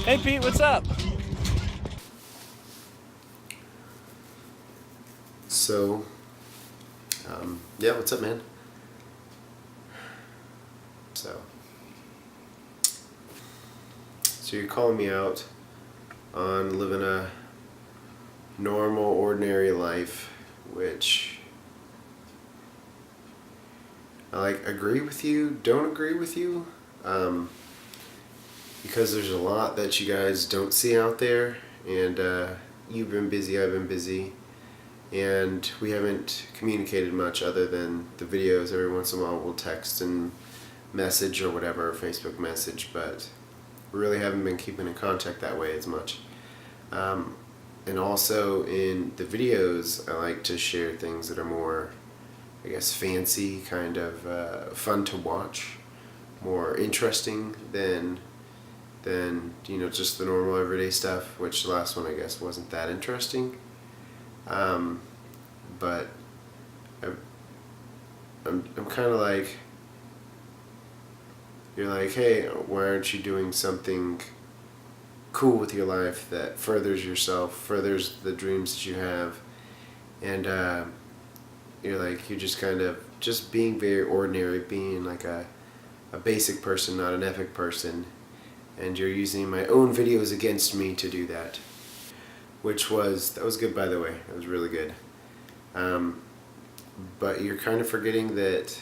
Hey Pete, what's up? So, yeah, what's up, man? So, so you're calling me out on living a normal, ordinary life, which I agree with you, don't agree with you, because there's a lot that you guys don't see out there, and you've been busy, I've been busy. And we haven't communicated much other than the videos. Every once in a while we'll text and message or whatever, Facebook message, but we really haven't been keeping in contact that way as much. And also in the videos, I like to share things that are more, I guess, fancy, kind of fun to watch, more interesting than just the normal everyday stuff, which the last one I guess wasn't that interesting. But I'm kind of like, you're like, hey, why aren't you doing something cool with your life that furthers yourself, furthers the dreams that you have? And you're like, you're just kind of just being very ordinary, being like a basic person, not an epic person. And you're using my own videos against me to do that. That was good, by the way. That was really good. But you're kind of forgetting that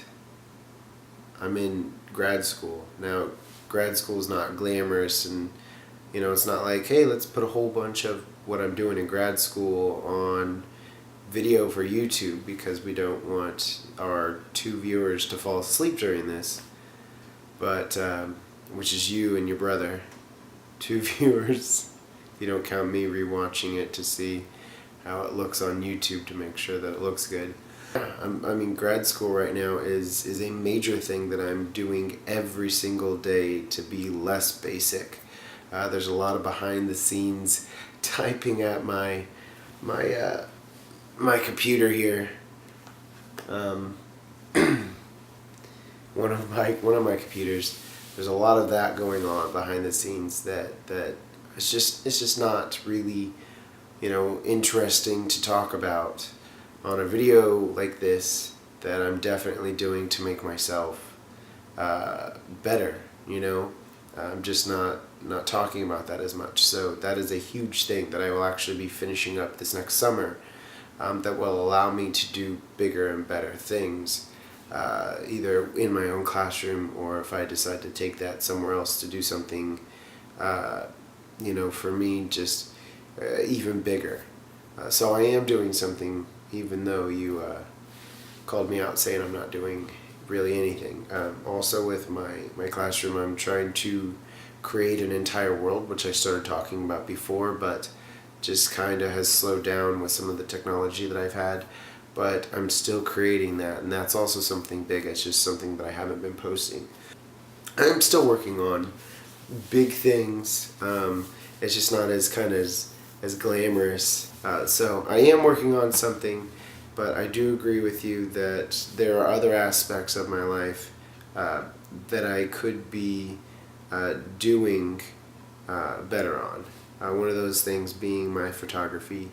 I'm in grad school. Now, grad school is not glamorous, and it's not like, hey, let's put a whole bunch of what I'm doing in grad school on video for YouTube, because we don't want our 2 viewers to fall asleep during this. But, which is you and your brother. 2 viewers. You don't count me rewatching it to see how it looks on YouTube to make sure that it looks good. Grad school right now is a major thing that I'm doing every single day to be less basic. There's a lot of behind the scenes typing at my computer here. One of my computers. There's a lot of that going on behind the scenes that it's just not really interesting to talk about on a video like this, that I'm definitely doing to make myself better. I'm just not talking about that as much. So that is a huge thing that I will actually be finishing up this next summer, that will allow me to do bigger and better things, either in my own classroom, or if I decide to take that somewhere else to do something for me, just even bigger. So I am doing something, even though you called me out saying I'm not doing really anything. Also with my classroom, I'm trying to create an entire world, which I started talking about before, but just kind of has slowed down with some of the technology that I've had. But I'm still creating that, and that's also something big. It's just something that I haven't been posting. I'm still working on big things. It's just not as as glamorous. So I am working on something, but I do agree with you that there are other aspects of my life that I could be doing better on. One of those things being my photography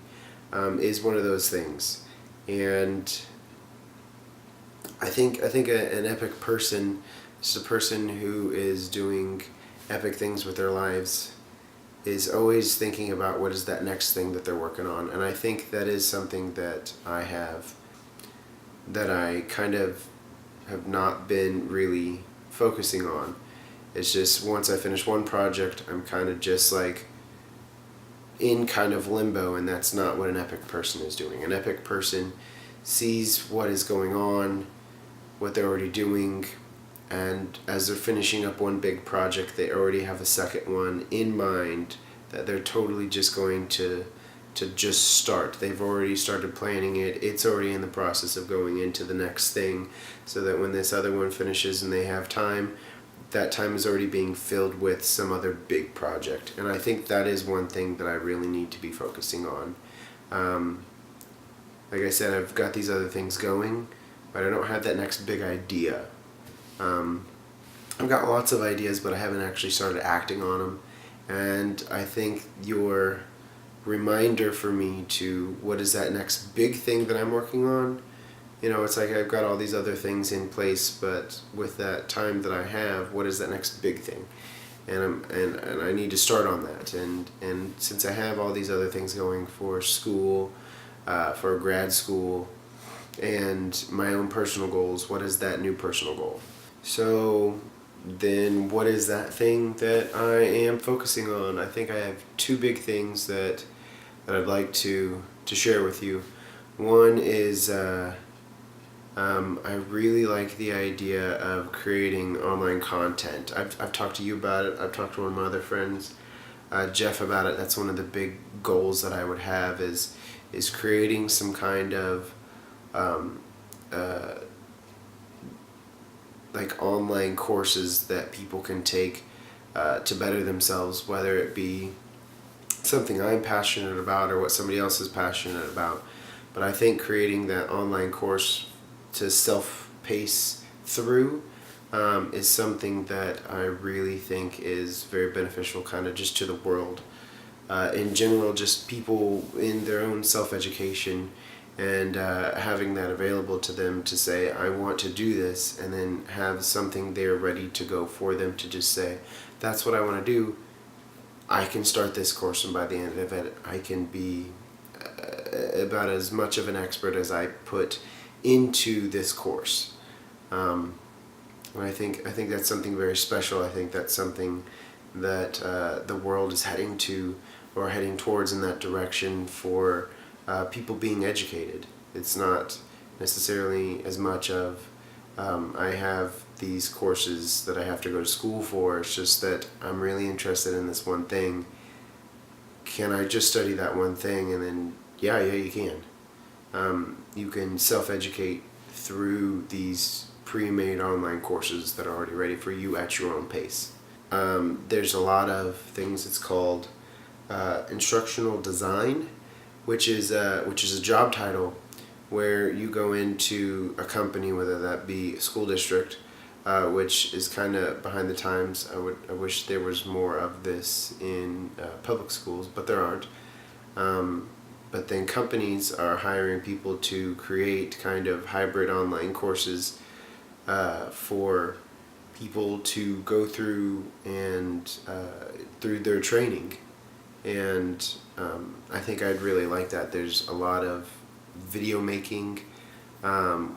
is one of those things, and I think an epic person is a person who is doing epic things with their lives, is always thinking about what is that next thing that they're working on. And I think that is something that I have, that I kind of have not been really focusing on. It's just once I finish one project, I'm kind of just like in kind of limbo, and that's not what an epic person is doing. An epic person sees what is going on, what they're already doing, and as they're finishing up one big project, they already have a second one in mind that they're totally just going to just start. They've already started planning it. It's already in the process of going into the next thing, so that when this other one finishes and they have time, that time is already being filled with some other big project. And I think that is one thing that I really need to be focusing on. Like I said, I've got these other things going, but I don't have that next big idea. I've got lots of ideas, but I haven't actually started acting on them. And I think your reminder for me to what is that next big thing that I'm working on. It's like I've got all these other things in place, but with that time that I have, what is that next big thing? And I need to start on that. And since I have all these other things going for school, for grad school, and my own personal goals, what is that new personal goal? So then what is that thing that I am focusing on? I think I have two big things that I'd like to share with you. One is I really like the idea of creating online content. I've talked to you about it. I've talked to one of my other friends, Jeff, about it. That's one of the big goals that I would have is creating some kind of like online courses that people can take to better themselves, whether it be something I'm passionate about or what somebody else is passionate about. But I think creating that online course to self-pace through is something that I really think is very beneficial, kind of just to the world in general, just people in their own self-education, and having that available to them to say, I want to do this, and then have something there ready to go for them to just say, that's what I want to do. I can start this course, and by the end of it, I can be about as much of an expert as I put into this course. And I think that's something very special. I think that's something that the world is heading to, or heading towards in that direction for people being educated. It's not necessarily as much of I have these courses that I have to go to school for. It's just that I'm really interested in this one thing. Can I just study that one thing? And then yeah, you can. You can self-educate through these pre-made online courses that are already ready for you at your own pace. There's a lot of things. It's called instructional design, which is a job title where you go into a company, whether that be a school district, which is kind of behind the times. I wish there was more of this in public schools, but there aren't. But then companies are hiring people to create kind of hybrid online courses for people to go through and through their training. And I think I'd really like that. There's a lot of video making,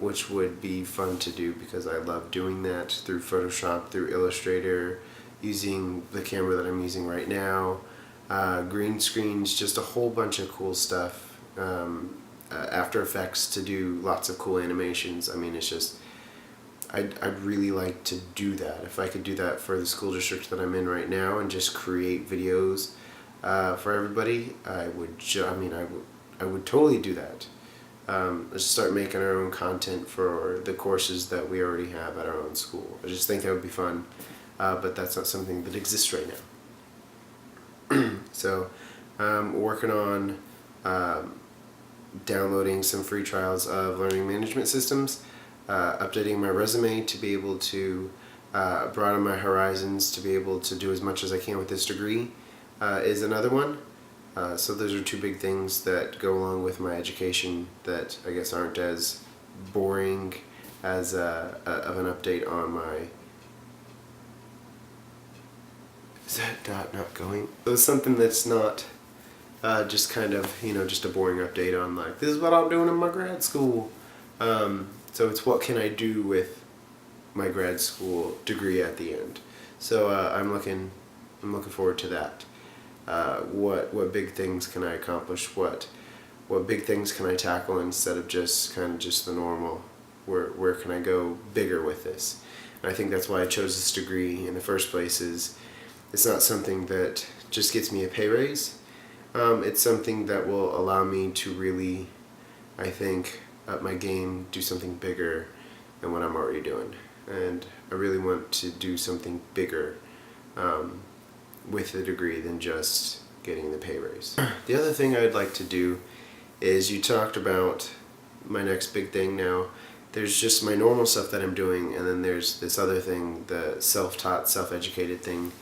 which would be fun to do because I love doing that through Photoshop, through Illustrator, using the camera that I'm using right now, green screens, just a whole bunch of cool stuff, After Effects to do lots of cool animations. I mean, it's just, I'd really like to do that. If I could do that for the school district that I'm in right now and just create videos for everybody, I would totally do that. Let's start making our own content for the courses that we already have at our own school. I just think that would be fun, but that's not something that exists right now. So working on downloading some free trials of learning management systems, updating my resume to be able to broaden my horizons, to be able to do as much as I can with this degree is another one. So those are two big things that go along with my education that I guess aren't as boring as of an update on my... Is that dot not going? So it's something that's not just kind of, just a boring update on like, this is what I'm doing in my grad school. So it's what can I do with my grad school degree at the end. So I'm looking forward to that. What big things can I accomplish? What big things can I tackle instead of just kind of just the normal? Where can I go bigger with this? And I think that's why I chose this degree in the first place. Is it's not something that just gets me a pay raise. It's something that will allow me to really, I think, up my game, do something bigger than what I'm already doing. And I really want to do something bigger with the degree than just getting the pay raise. The other thing I'd like to do is, you talked about my next big thing now. There's just my normal stuff that I'm doing, and then there's this other thing, the self-taught, self-educated thing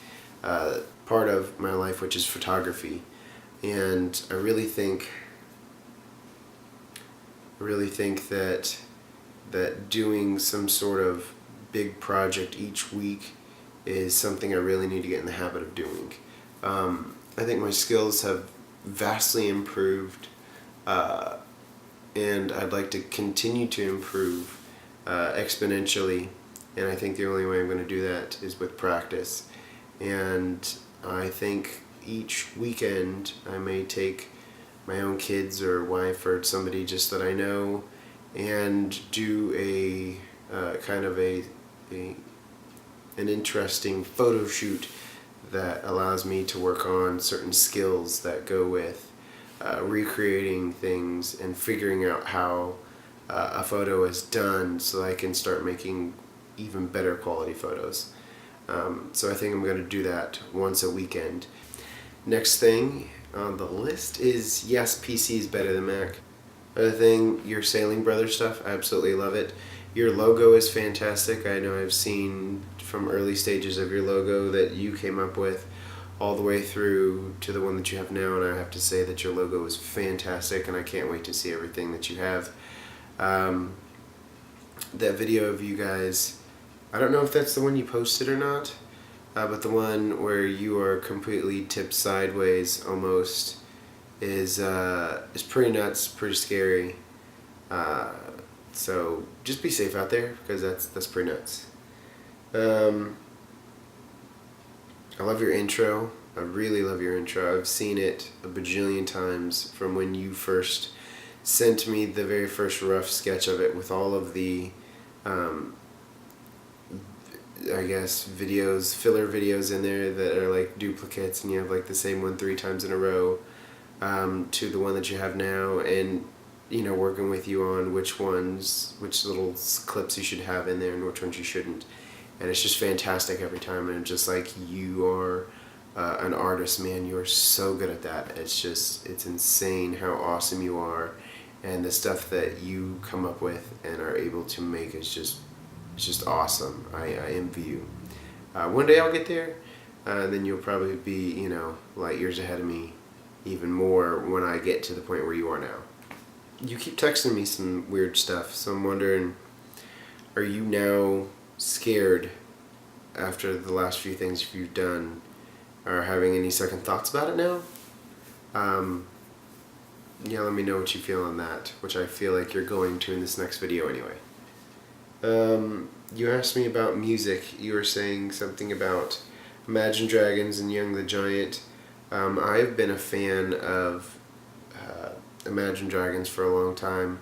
part of my life, which is photography. And I really think that doing some sort of big project each week is something I really need to get in the habit of doing. I think my skills have vastly improved, and I'd like to continue to improve exponentially, and I think the only way I'm going to do that is with practice. And I think each weekend I may take my own kids or wife or somebody just that I know and do a kind of an interesting photo shoot that allows me to work on certain skills that go with recreating things and figuring out how a photo is done, so I can start making even better quality photos. So I think I'm going to do that once a weekend. Next thing on the list is, yes, PC is better than Mac. Other thing, your Sailing Brothers stuff, I absolutely love it. Your logo is fantastic. I know I've seen from early stages of your logo that you came up with all the way through to the one that you have now, and I have to say that your logo is fantastic, and I can't wait to see everything that you have. That video of you guys, I don't know if that's the one you posted or not, but the one where you are completely tipped sideways almost is pretty nuts, pretty scary. So just be safe out there, because that's pretty nuts. I love your intro. I really love your intro. I've seen it a bajillion times from when you first sent me the very first rough sketch of it with all of the I guess videos, filler videos in there that are like duplicates, and you have like the same one 3 times in a row, to the one that you have now, and working with you on which little clips you should have in there and which ones you shouldn't. And it's just fantastic every time, and just like you are an artist, man. You are so good at that. It's insane how awesome you are, and the stuff that you come up with and are able to make is just awesome. I envy you. One day I'll get there, then you'll probably be, light years ahead of me, even more when I get to the point where you are now. You keep texting me some weird stuff, so I'm wondering, are you now scared after the last few things you've done, or having any second thoughts about it now? Yeah, let me know what you feel on that, which I feel like you're going to in this next video anyway. You asked me about music. You were saying something about Imagine Dragons and Young the Giant. I've been a fan of Imagine Dragons for a long time,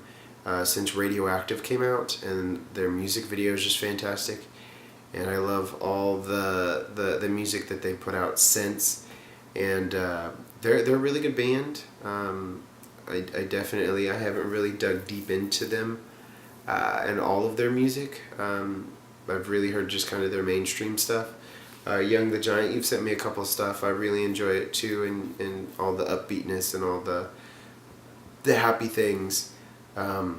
since Radioactive came out, and their music video is just fantastic. And I love all the music that they put out since, and they're a really good band. I haven't really dug deep into them and all of their music. I've really heard just kind of their mainstream stuff. Young the Giant, you've sent me a couple stuff. I really enjoy it too, and all the upbeatness and all the happy things. There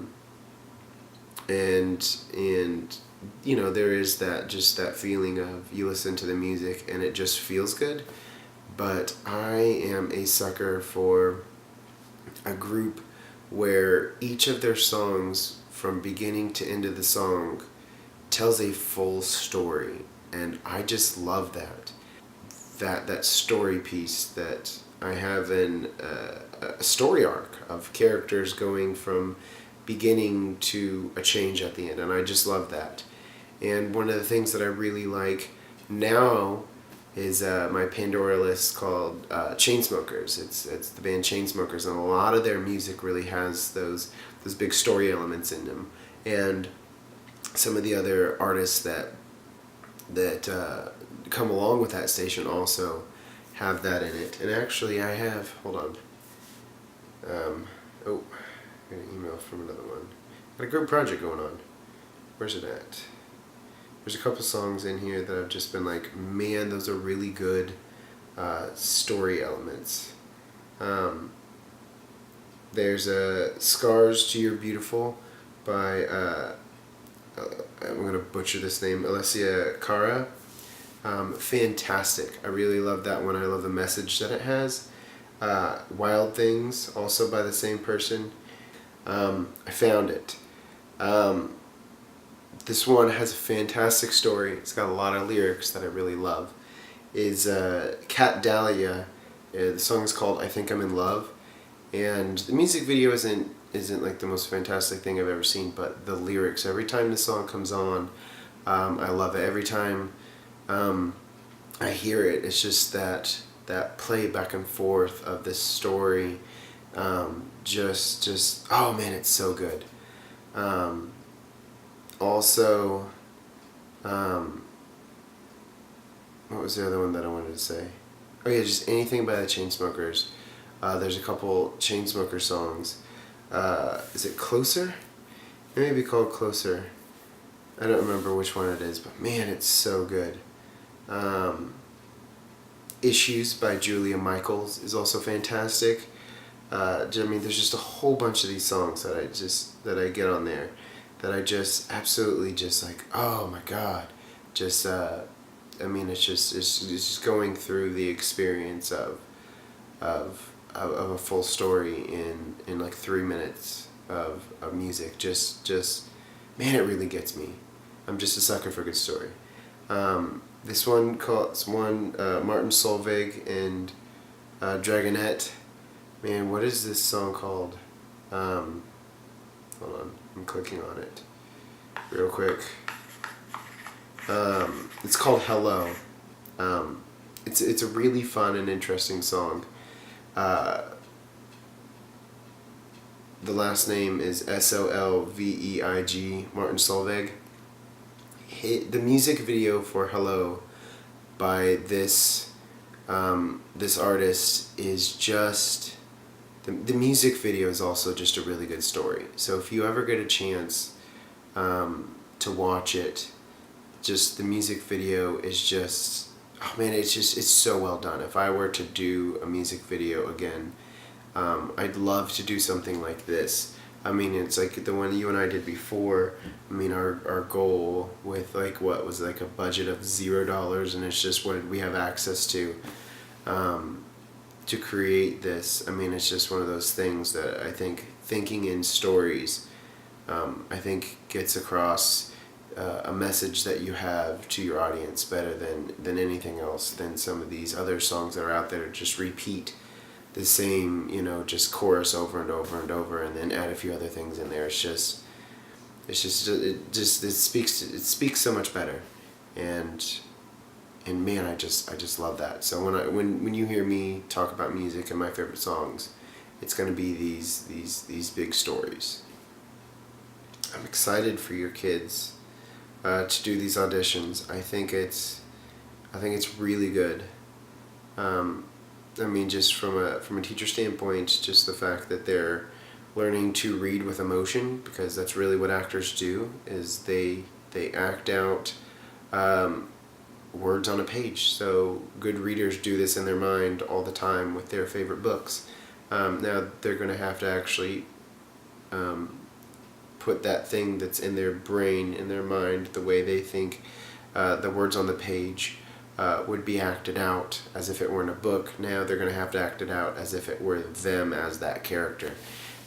is that feeling of you listen to the music and it just feels good. But I am a sucker for a group where each of their songs, from beginning to end of the song, tells a full story, and I just love that story piece, that I have a story arc of characters going from beginning to a change at the end, and I just love that. And one of the things that I really like now is my Pandora list called Chainsmokers. It's the band Chainsmokers, and a lot of their music really has those big story elements in them. And some of the other artists that come along with that station also have that in it. And actually, I have, hold on. I got an email from another one. Got a group project going on. Where's it at? There's a couple songs in here that I've just been like, man, those are really good story elements. There's Scars to Your Beautiful by, I'm going to butcher this name, Alessia Cara. Fantastic. I really love that one. I love the message that it has. Wild Things, also by the same person. I found it. This one has a fantastic story. It's got a lot of lyrics that I really love. Is Cat Dahlia. The song is called "I Think I'm in Love," and the music video isn't like the most fantastic thing I've ever seen, but the lyrics. Every time the song comes on, I love it. Every time I hear it, it's just that play back and forth of this story. Just oh man, it's so good. Also, what was the other one that I wanted to say? Oh yeah, just anything by the Chainsmokers. There's a couple Chainsmokers songs. Is it Closer? It may be called Closer. I don't remember which one it is, but man, it's so good. Issues by Julia Michaels is also fantastic. I mean, there's just a whole bunch of these songs that I get on there that I just absolutely just like, oh my god, just I mean, it's just going through the experience of a full story in like 3 minutes of music. Just man, it really gets me. I'm just a sucker for a good story. This one Martin Solveig and Dragonette. Man, what is this song called? Hold on, I'm clicking on it real quick. It's called Hello. It's a really fun and interesting song. The last name is Solveig, Martin Solveig. The music video for Hello by this artist is just the music video is also just a really good story. So if you ever get a chance to watch it, just the music video is just, oh man, it's so well done. If I were to do a music video again, I'd love to do something like this. I mean, it's like the one you and I did before. I mean, our goal with like what was like a budget of $0, and it's just what we have access to create this. I mean, it's just one of those things that I think thinking in stories, I think gets across a message that you have to your audience better than anything else, than some of these other songs that are out there just repeat the same, just chorus over and over and over, and then add a few other things in there. It speaks so much better, and man, I just love that. So when you hear me talk about music and my favorite songs, it's gonna be these big stories. I'm excited for your kids to do these auditions. I think it's really good. I mean, just from a teacher standpoint, just the fact that they're learning to read with emotion, because that's really what actors do, is they act out words on a page. So good readers do this in their mind all the time with their favorite books. Now they're going to have to actually put that thing that's in their brain, in their mind, the way they think the words on the page would be acted out as if it were in a book. Now they're going to have to act it out as if it were them as that character.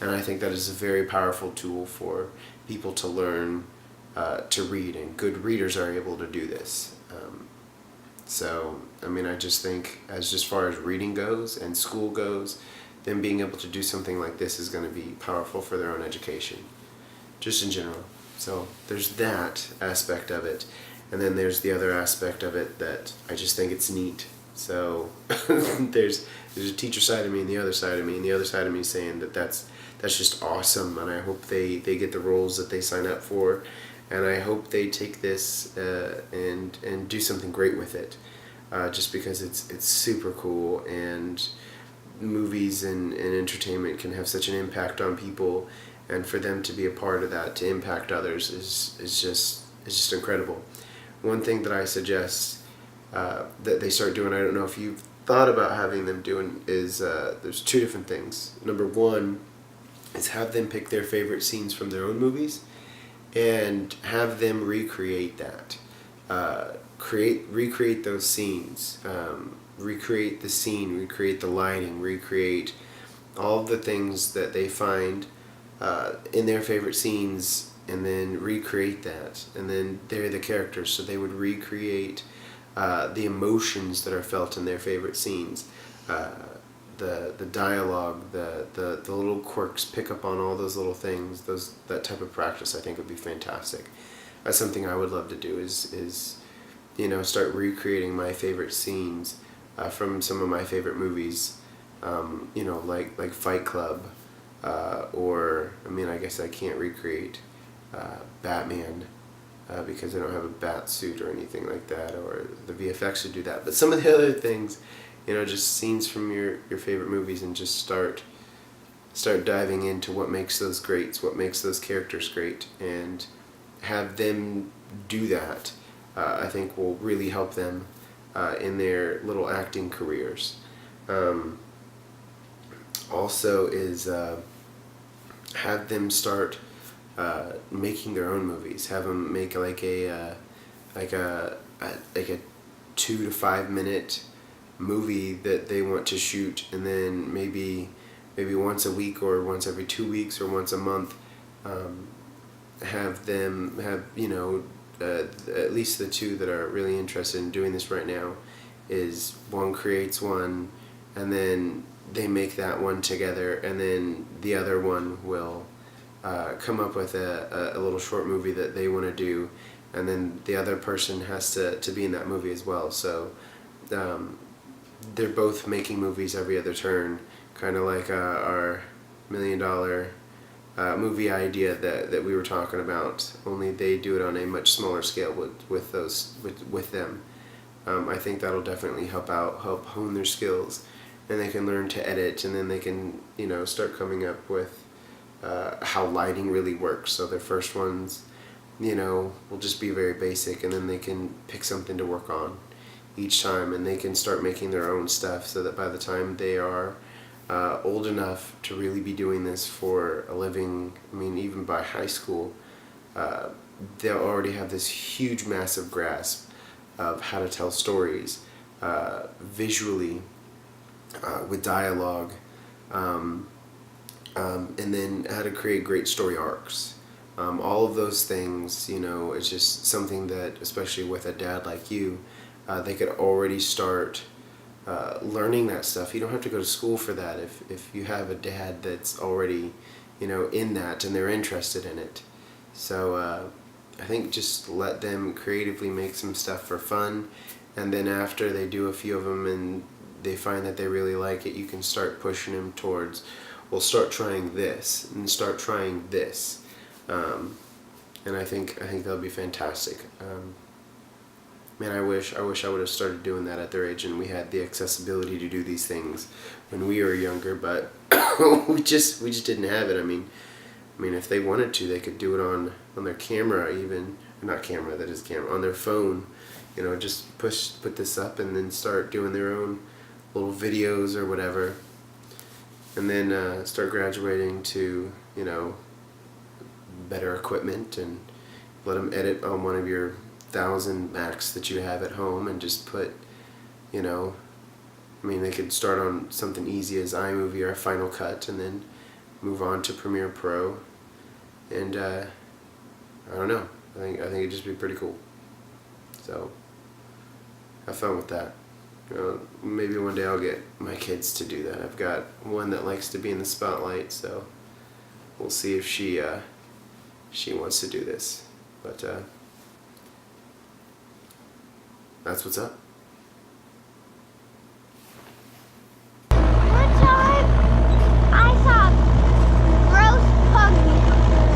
And I think that is a very powerful tool for people to learn to read, and good readers are able to do this. So, I mean, I just think as far as reading goes and school goes, them being able to do something like this is going to be powerful for their own education, just in general. So there's that aspect of it. And then there's the other aspect of it that I just think it's neat. So there's a teacher side of me and the other side of me, and the other side of me saying that's just awesome, and I hope they get the roles that they sign up for, and I hope they take this and do something great with it, just because it's super cool, and movies and entertainment can have such an impact on people, and for them to be a part of that, to impact others, is just incredible. One thing that I suggest that they start doing, I don't know if you've thought about having them doing, is there's two different things. Number one is have them pick their favorite scenes from their own movies and have them recreate that. recreate those scenes, recreate the scene, recreate the lighting, recreate all of the things that they find in their favorite scenes, and then recreate that. And then they're the characters, so they would recreate the emotions that are felt in their favorite scenes. The dialogue, the little quirks, pick up on all those little things. That type of practice, I think, would be fantastic. That's something I would love to do. Is start recreating my favorite scenes from some of my favorite movies. Like Fight Club, or I guess I can't recreate Batman because I don't have a bat suit or anything like that, or the VFX should do that. But some of the other things, just scenes from your favorite movies, and just start diving into what makes those greats, what makes those characters great, and have them do that. I think will really help them in their little acting careers. Also is have them start making their own movies. Have them make like a 2 to 5 minute movie that they want to shoot, and then maybe once a week, or once every 2 weeks, or once a month, have them have at least the two that are really interested in doing this right now is one creates one, and then they make that one together, and then the other one will come up with a little short movie that they want to do, and then the other person has to be in that movie as well. So they're both making movies every other turn, kind of like our $1 million movie idea that we were talking about, only they do it on a much smaller scale with them. I think that'll definitely help hone their skills, and they can learn to edit, and then they can start coming up with how lighting really works. So their first ones will just be very basic, and then they can pick something to work on each time, and they can start making their own stuff, so that by the time they are old enough to really be doing this for a living, even by high school, they'll already have this huge, massive grasp of how to tell stories visually, with dialogue, and then how to create great story arcs. All of those things, it's just something that, especially with a dad like you, they could already start learning that stuff. You don't have to go to school for that if you have a dad that's already, in that, and they're interested in it. So I think just let them creatively make some stuff for fun, and then after they do a few of them and they find that they really like it, you can start pushing them towards, well, start trying this and start trying this, and I think that'll be fantastic. Man, I wish I would have started doing that at their age, and we had the accessibility to do these things when we were younger, but we just didn't have it. I mean, if they wanted to, they could do it on their camera, even not camera, that is camera, on their phone. Just put this up, and then start doing their own little videos or whatever, and then start graduating to better equipment, and let them edit on one of your 1,000 Macs that you have at home, and just put, they could start on something easy as iMovie or Final Cut, and then move on to Premiere Pro, and I don't know. I think it'd just be pretty cool. So have fun with that. Maybe one day I'll get my kids to do that. I've got one that likes to be in the spotlight, so we'll see if she wants to do this. But that's what's up.